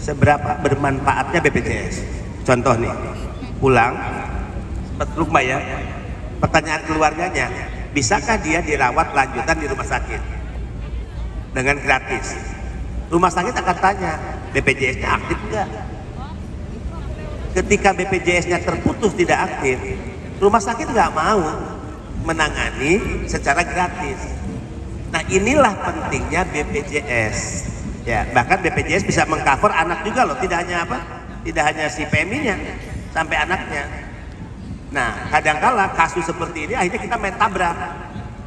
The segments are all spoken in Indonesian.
seberapa bermanfaatnya BPJS. Contoh nih, pulang, rumah ya, pertanyaan keluarganya, bisakah dia dirawat lanjutan di rumah sakit dengan gratis? Rumah sakit akan tanya, BPJS-nya aktif enggak? Ketika BPJS-nya terputus tidak aktif, rumah sakit nggak mau menangani secara gratis. Nah, inilah pentingnya BPJS. Ya, bahkan BPJS bisa mengcover anak juga loh, tidak hanya apa? Tidak hanya si PMI-nya, sampai anaknya. Nah, kadangkala kasus seperti ini akhirnya kita main tabrak.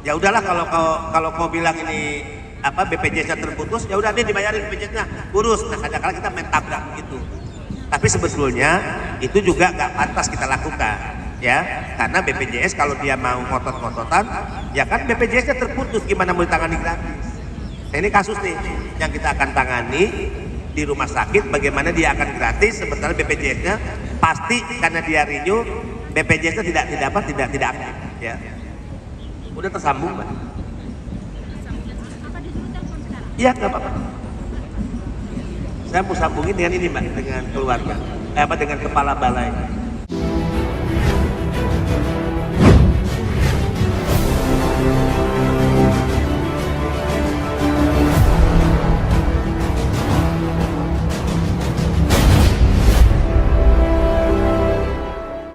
Ya udahlah, kalau kau bilang ini apa BPJS-nya terputus, ya udah deh dibayarin BPJS-nya, urus. Nah, kadangkala kita main tabrak gitu. Tapi sebetulnya itu juga nggak pantas kita lakukan. Ya, karena BPJS kalau dia mau ngotot-ngototan, ya kan BPJS-nya terputus, gimana mau ditangani gratis? Nah, ini kasus nih yang kita akan tangani di rumah sakit, bagaimana dia akan gratis, sementara BPJS-nya pasti karena dia renew, BPJS-nya tidak aktif. Ya, udah tersambung, Mbak? Iya, nggak apa-apa. Saya mau sambungin dengan ini, Mbak, dengan keluarga, dengan kepala balai.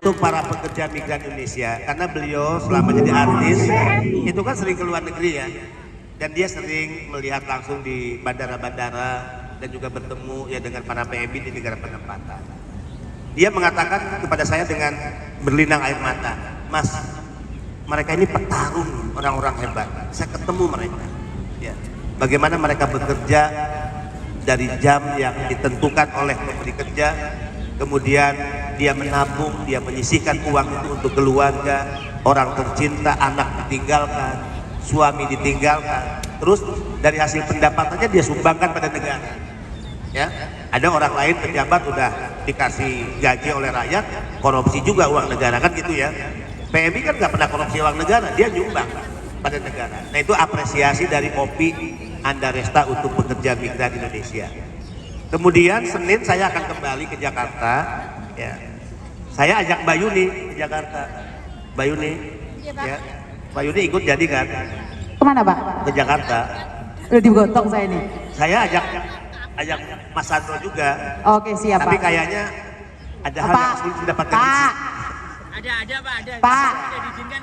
Untuk para pekerja migran Indonesia, karena beliau selama jadi artis itu kan sering ke luar negeri ya, dan dia sering melihat langsung di bandara-bandara dan juga bertemu ya dengan para PMI di negara penempatan. Dia mengatakan kepada saya dengan berlinang air mata, Mas, mereka ini petarung, orang-orang hebat. Saya ketemu mereka, ya, bagaimana mereka bekerja dari jam yang ditentukan oleh pemberi kerja, kemudian dia menabung, dia menyisihkan uang itu untuk keluarga, orang tercinta, anak ditinggalkan, suami ditinggalkan, terus dari hasil pendapatannya dia sumbangkan pada negara. Ya, ada orang lain pejabat udah dikasih gaji oleh rakyat, korupsi juga uang negara, kan gitu ya. PMI kan nggak pernah korupsi uang negara, dia nyumbang pada negara. Nah, itu apresiasi dari OPI Andaresta untuk pekerja migran Indonesia. Kemudian Senin saya akan kembali ke Jakarta, ya. Saya ajak Mbak Yuni ke Jakarta. Mbak Yuni, ya. Mbak Yuni ikut jadi kan? Kemana, Pak? Ke Jakarta. Udah digotong saya ini. Saya ajak Mas Sandro juga. Oke, siap, Tapi Pak. kayaknya ada hal yang sulit didapatkan. Pak. Ada Pak, ada. Pak.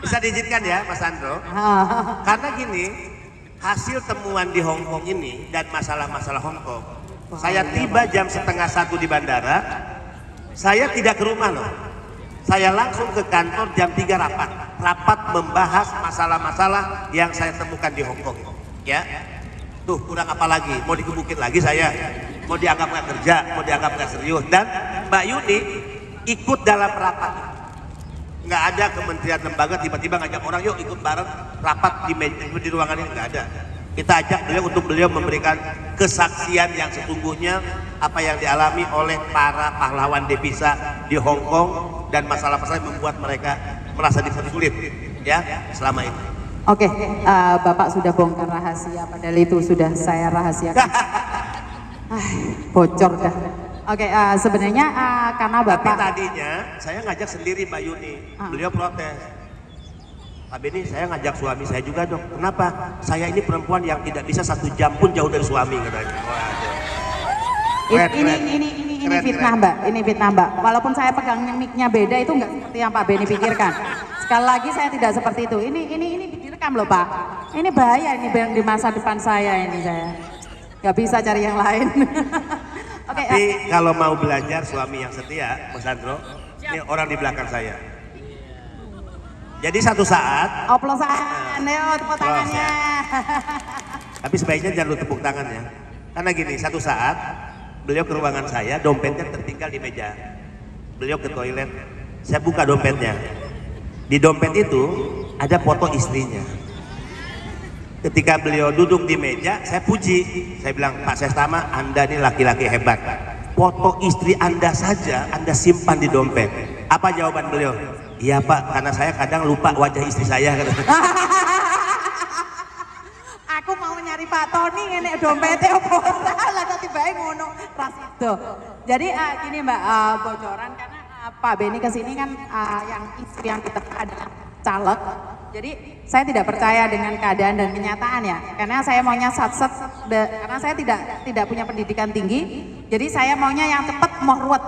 Bisa diizinkan ya, Mas Sandro? Karena gini, hasil temuan di Hong Kong ini dan masalah-masalah Hong Kong, saya tiba jam 12:30 di bandara, saya tidak ke rumah loh. Saya langsung ke kantor jam 3 rapat membahas masalah-masalah yang saya temukan di Hong Kong. Ya, tuh kurang apa lagi? Mau dikebukin lagi saya? Mau dianggap nggak kerja? Mau dianggap nggak serius? Dan Mbak Yuni ikut dalam rapat. Nggak ada kementerian lembaga tiba-tiba ngajak orang yuk ikut bareng rapat di ruangan ini, nggak ada. Kita ajak beliau untuk beliau memberikan kesaksian yang sesungguhnya apa yang dialami oleh para pahlawan devisa di Hong Kong dan masalah-masalah yang membuat mereka merasa dipersulit ya selama ini. Oke, Bapak sudah bongkar rahasia, padahal itu sudah saya rahasiakan. Bocor dah. Oke, sebenarnya karena Bapak. Tapi tadinya saya ngajak sendiri Mbak Yuni, beliau protes. Pak Beni, saya ngajak suami saya juga dong. Kenapa? Saya ini perempuan yang tidak bisa 1 jam pun jauh dari suami katanya. Ini fitnah, Mbak. Ini fitnah, Mbak. Walaupun saya pegang mic-nya beda, itu nggak seperti yang Pak Beni pikirkan. Sekali lagi saya tidak seperti itu. Ini direkam loh, Pak. Ini bahaya ini di masa depan saya ini saya. Nggak bisa cari yang lain. Oke. Tapi kalau mau belajar suami yang setia, Mas Sandro, ini orang di belakang saya. Jadi satu saat oplosan, ayo tepuk tangannya. Tapi sebaiknya jangan lu tepuk tangan ya. Karena gini, satu saat beliau ke ruangan saya, dompetnya tertinggal di meja. Beliau ke toilet, saya buka dompetnya. Di dompet itu ada foto istrinya. Ketika beliau duduk di meja, saya puji. Saya bilang, Pak Sestama, Anda ini laki-laki hebat. Foto istri Anda saja Anda simpan di dompet. Apa jawaban beliau? Iya Pak, karena saya kadang lupa wajah istri saya. Aku mau nyari ngerti Pak Tony ngene dompete opo lah kok tibae ngono ras itu. Jadi gini Mbak, bocoran karena Pak Beni kesini kan yang isu yang kita adalah caleg. Jadi saya tidak percaya dengan keadaan dan kenyataan ya, karena saya maunya satset, karena saya tidak punya pendidikan tinggi, jadi saya maunya yang cepat mau ruwet.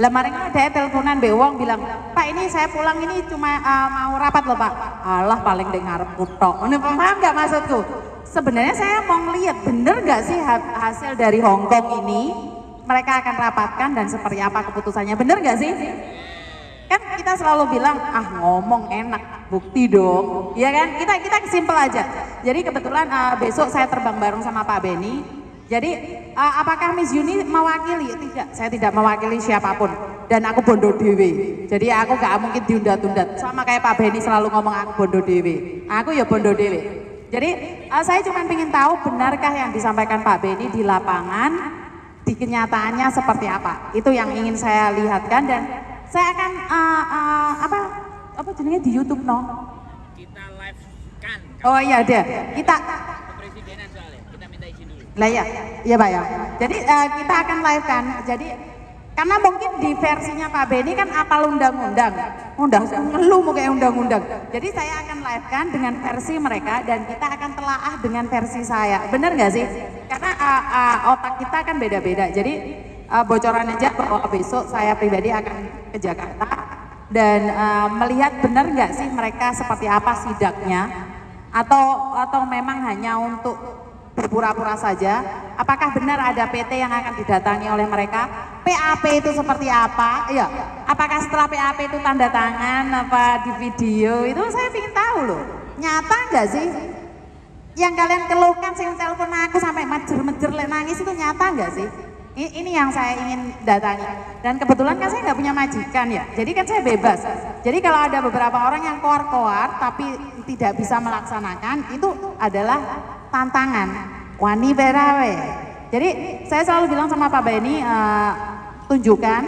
Lah maring ada teleponan bewong bilang, Pak ini saya pulang ini cuma mau rapat loh Pak. Alah paling dengar kutok. Ini paham nggak maksudku? Sebenarnya saya mau ngeliat bener nggak sih hasil dari Hong Kong ini mereka akan rapatkan dan seperti apa keputusannya, bener nggak sih? Kan kita selalu bilang ngomong enak, bukti dong, ya kan? Kita simpel aja. Jadi kebetulan besok saya terbang bareng sama Pak Beni. Jadi apakah Miss Yuni mewakili? Tidak, saya tidak mewakili siapapun. Dan aku bondo dewe. Jadi aku gak mungkin diundat-undat. Sama kayak Pak Beni selalu ngomong aku bondo dewe. Aku ya bondo dewe. Jadi saya cuma ingin tahu benarkah yang disampaikan Pak Beni di lapangan, di kenyataannya seperti apa. Itu yang ingin saya lihatkan dan saya akan apa jenenge di YouTube no? Kita live kan. Oh iya deh. Kita Kepresidenan soalnya. Kita minta izin dulu. lah ya Pak ya. Jadi kita akan live kan. Jadi karena mungkin di versinya Pak Beni kan apal undang-undang ngeluh mau kayak undang-undang. Jadi saya akan live kan dengan versi mereka dan kita akan telaah dengan versi saya. Bener nggak sih? Karena otak kita kan beda-beda. Jadi bocoran aja bahwa besok saya pribadi akan ke Jakarta dan melihat benar nggak sih mereka seperti apa sidaknya atau memang hanya untuk berpura-pura saja. Apakah benar ada PT yang akan didatangi oleh mereka? PAP itu seperti apa? Iya. Apakah setelah PAP itu tanda tangan apa di video itu saya ingin tahu loh. Nyata nggak sih? Yang kalian keluhkan sing telepon aku sampai mejer-mejer nangis itu nyata nggak sih? Ini yang saya ingin datangi. Dan kebetulan kan saya nggak punya majikan ya, jadi kan saya bebas. Jadi kalau ada beberapa orang yang koar-koar tapi tidak bisa melaksanakan, itu adalah tantangan. Wani berawe. Jadi saya selalu bilang sama Pak Beni, tunjukkan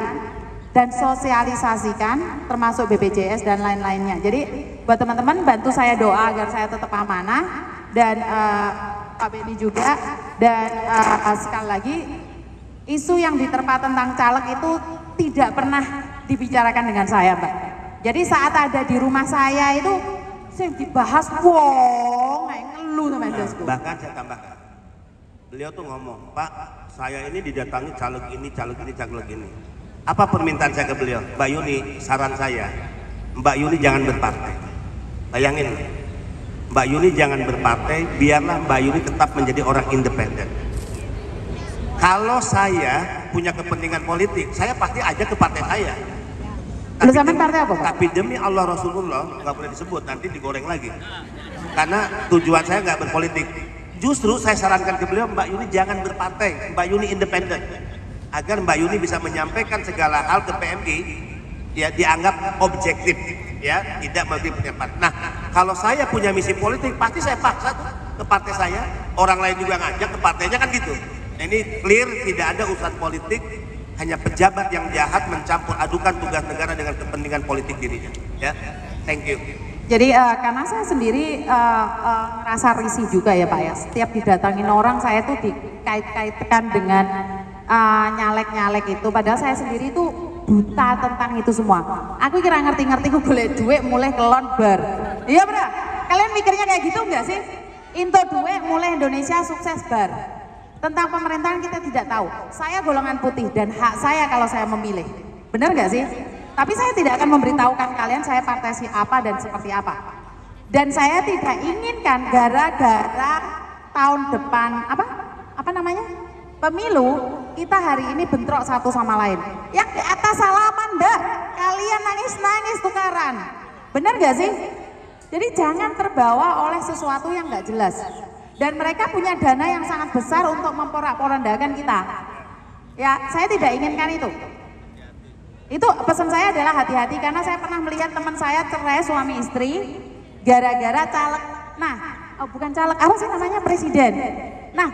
dan sosialisasikan termasuk BPJS dan lain-lainnya. Jadi buat teman-teman bantu saya doa agar saya tetap amanah dan Pak Beni juga dan sekali lagi isu yang diterpa tentang caleg itu tidak pernah dibicarakan dengan saya Mbak. Jadi saat ada di rumah saya itu saya dibahas wong ngeluh sama dasku. Bahkan saya tambahkan, beliau tuh ngomong, Pak saya ini didatangi caleg ini, caleg ini, caleg ini. Apa permintaan saya ke beliau? Mbak Yuni, saran saya, Mbak Yuni jangan berpartai. Bayangin, Mbak Yuni jangan berpartai, biarlah Mbak Yuni tetap menjadi orang independen. Kalau saya punya kepentingan politik, saya pasti ajak ke partai saya. Lu sampean partai apa, Pak? Tapi demi Allah Rasulullah, nggak boleh disebut, nanti digoreng lagi. Karena tujuan saya nggak berpolitik. Justru saya sarankan ke beliau, Mbak Yuni jangan berpartai, Mbak Yuni independen. Agar Mbak Yuni bisa menyampaikan segala hal ke PMI, ya dianggap objektif, ya tidak memiliki pendapat. Nah, kalau saya punya misi politik, pasti saya paksa ke partai saya. Orang lain juga ngajak ke partainya kan gitu. Nah, ini clear, tidak ada urusan politik, hanya pejabat yang jahat mencampur adukan tugas negara dengan kepentingan politik dirinya. Ya, thank you. Jadi karena saya sendiri ngerasa risih juga ya Pak ya. Setiap didatangin orang saya tuh dikait-kaitkan dengan nyalek-nyalek itu. Padahal saya sendiri itu buta tentang itu semua. Aku kira ngerti-ngerti gue boleh duit mulai kelon bar. Iya bro, kalian mikirnya kayak gitu enggak sih? Into duit mulai Indonesia sukses bar. Tentang pemerintahan kita tidak tahu. Saya golongan putih dan hak saya kalau saya memilih. Benar nggak sih? Tapi saya tidak akan memberitahukan kalian saya partai si apa dan seperti apa. Dan saya tidak inginkan gara-gara tahun depan apa namanya pemilu kita hari ini bentrok satu sama lain. Yang di atas salaman Mbak, kalian nangis-nangis tukaran. Benar nggak sih? Jadi jangan terbawa oleh sesuatu yang nggak jelas. Dan mereka punya dana yang sangat besar untuk memporak-porandakan kita. Ya, saya tidak inginkan itu. Itu pesan saya adalah hati-hati karena saya pernah melihat teman saya cerai suami istri gara-gara caleg. Nah, bukan caleg, apa sih namanya presiden. Nah,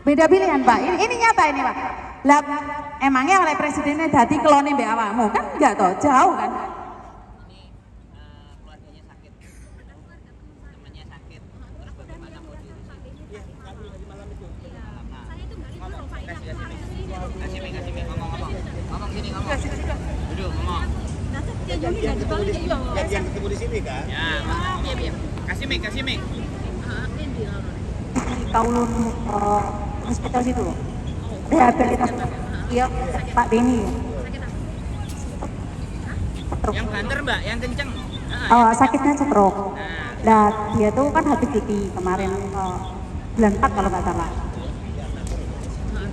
beda pilihan Pak. Ini nyata ini Pak. Lah, emangnya oleh presidennya dadi kelone mbek awakmu kan enggak toh, jauh kan. Keluarganya sakit, temannya sakit, terus bagaimana mau diurus? Duduk, ngomong. Yang ketemu di sini kan? Ya, biar. Kasih mic, kasih mic. Di Kaulun hospital situ loh. Rehabilitas. Iya, Pak Beni. Yang banter mbak, yang kenceng. Sakitnya stroke. Nah, Nah, dia tuh kan habis cuti kemarin bulan 4 kalau nggak salah.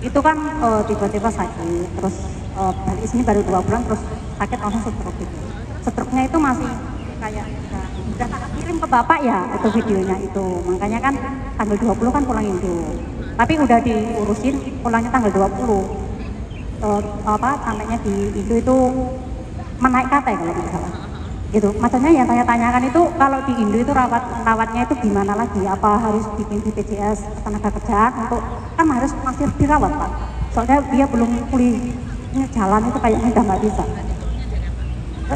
Itu kan tiba-tiba sakit, terus balik sini baru 2 bulan, terus sakit langsung stroke gitu. Stroke-nya itu masih kayak udah tak kirim ke bapak ya, itu videonya itu. Makanya kan tanggal 20 kan pulang Indo. Tapi udah diurusin pulangnya tanggal 20. Sampainya di Indo itu menaik kate kalau tidak salah. Gitu. Maksudnya yang saya tanyakan itu kalau di Indo itu rawatnya itu gimana lagi? Apa harus bikin BPJS tenaga kerjaan untuk kan harus masih dirawat Pak. Soalnya dia belum pulih jalan itu kayaknya udah nggak bisa.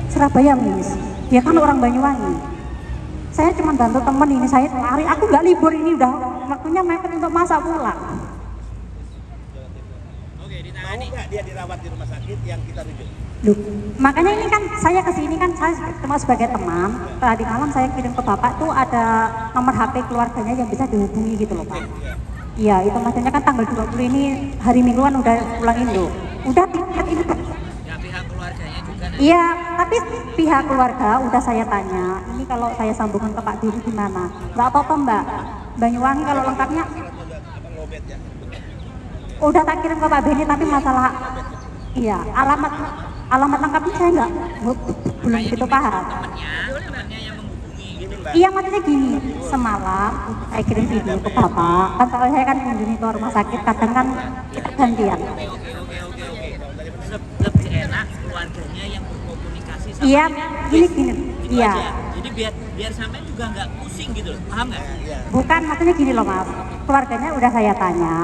Surabaya Miss, dia kan orang Banyuwangi. Saya cuma bantu temen ini, saya lari, aku nggak libur ini udah waktunya mepet untuk masa pulang. oke, Mau ditangani. nggak dia dirawat di rumah sakit yang kita rujuk? Loh, makanya ini kan saya kesini kan saya cuma sebagai teman. Tadi malam saya kirim ke bapak tuh ada nomor HP keluarganya yang bisa dihubungi gitu loh Pak. Iya itu maksudnya kan tanggal 20 ini hari mingguan udah pulang Indo. Udah tiket ini. Ya pihak keluarganya juga. Iya tapi pihak keluarga udah saya tanya. Ini kalau saya sambungkan ke Pak Diri gimana? Nggak apa-apa Mbak. Banyuwangi kalau lengkapnya udah tak kirim ke Pak Beni tapi masalah iya alamat lengkapnya saya nggak belum gitu paham. Temannya yang menghubungi gitu. Iya maksudnya gini, semalam saya kirim video ke bapak, kan kalau saya kan kunjungi ke rumah sakit, kadang kan gantian. Oke. Lebih enak keluarganya yang berkomunikasi sama Iya, dia. gini, Gitu iya. aja. Jadi biar sampai juga nggak pusing gitu loh, paham nggak? Bukan, maksudnya gini loh mas, keluarganya udah saya tanya,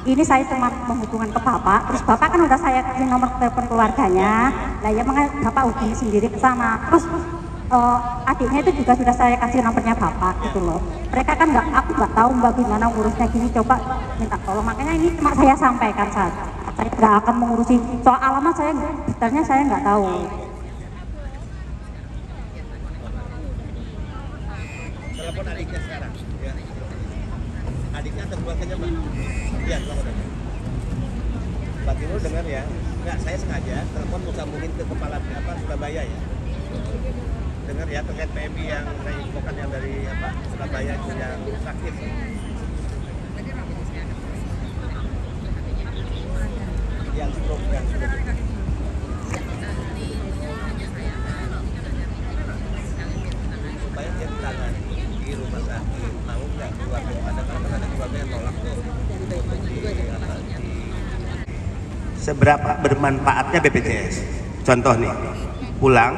ini saya cuma menghubungkan ke bapak, terus bapak kan udah saya kasih nomor telepon keluarganya, lah ya makanya bapak hubungi sendiri ke sana, terus adiknya itu juga sudah saya kasih nomornya bapak gitu loh. Mereka kan aku nggak tahu mbak gimana ngurusnya gini, coba minta tolong, makanya ini cuma saya sampaikan saja. Saya nggak akan mengurusi soal alamat saya, detailnya saya nggak tahu. Telepon adiknya sekarang. Ya. Adiknya atau keluarganya Mbak? Iya, telepon aja. Mbak Timur dengar ya? Enggak, saya sengaja telepon mau sambungin ke kepala Surabaya ya. Dengar ya terkait PMI yang saya infokan yang dari Surabaya itu yang sakit. Yang stroke. Supaya dia ditangani di rumah sakit. Mau nggak keluarga? Ada keluarga yang tolak tuh. Seberapa bermanfaatnya BPJS? Contoh nih, pulang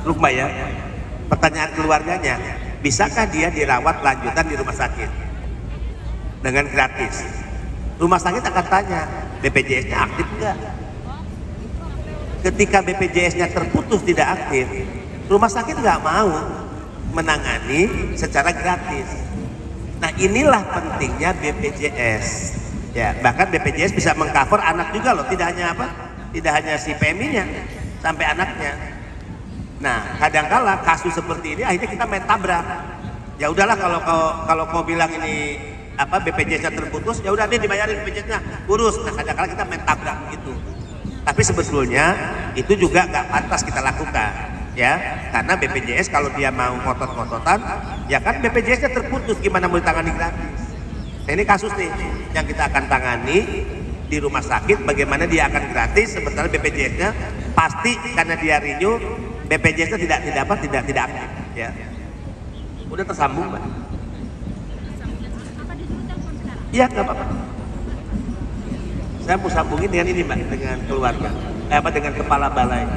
rumah ya. Pertanyaan keluarganya, bisakah dia dirawat lanjutan di rumah sakit dengan gratis? Rumah sakit akan tanya, BPJS-nya aktif enggak? Ketika BPJS-nya terputus tidak aktif, rumah sakit nggak mau menangani secara gratis. Nah inilah pentingnya BPJS. Ya, bahkan BPJS bisa mengcover anak juga loh, tidak hanya si PMI-nya, sampai anaknya. Nah, kadangkala kasus seperti ini akhirnya kita main tabrak. Ya udahlah kalau kau bilang ini BPJS-nya terputus, ya udah deh dibayarin BPJS-nya, urus. Nah, kadangkala kita main tabrak gitu. Tapi sebetulnya itu juga nggak pantas kita lakukan, ya. Karena BPJS kalau dia mau ngotot-ngototan, ya kan BPJS-nya terputus, gimana mau ditangani gratis? Nah, ini kasus nih yang kita akan tangani di rumah sakit, bagaimana dia akan gratis, sementara BPJS-nya pasti karena dia renew, BPJS-nya tidak aktif, ya. Udah tersambung, Mbak? Iya, nggak apa-apa. Saya mau sambungin dengan ini, Mbak, dengan keluarga, dengan kepala balai.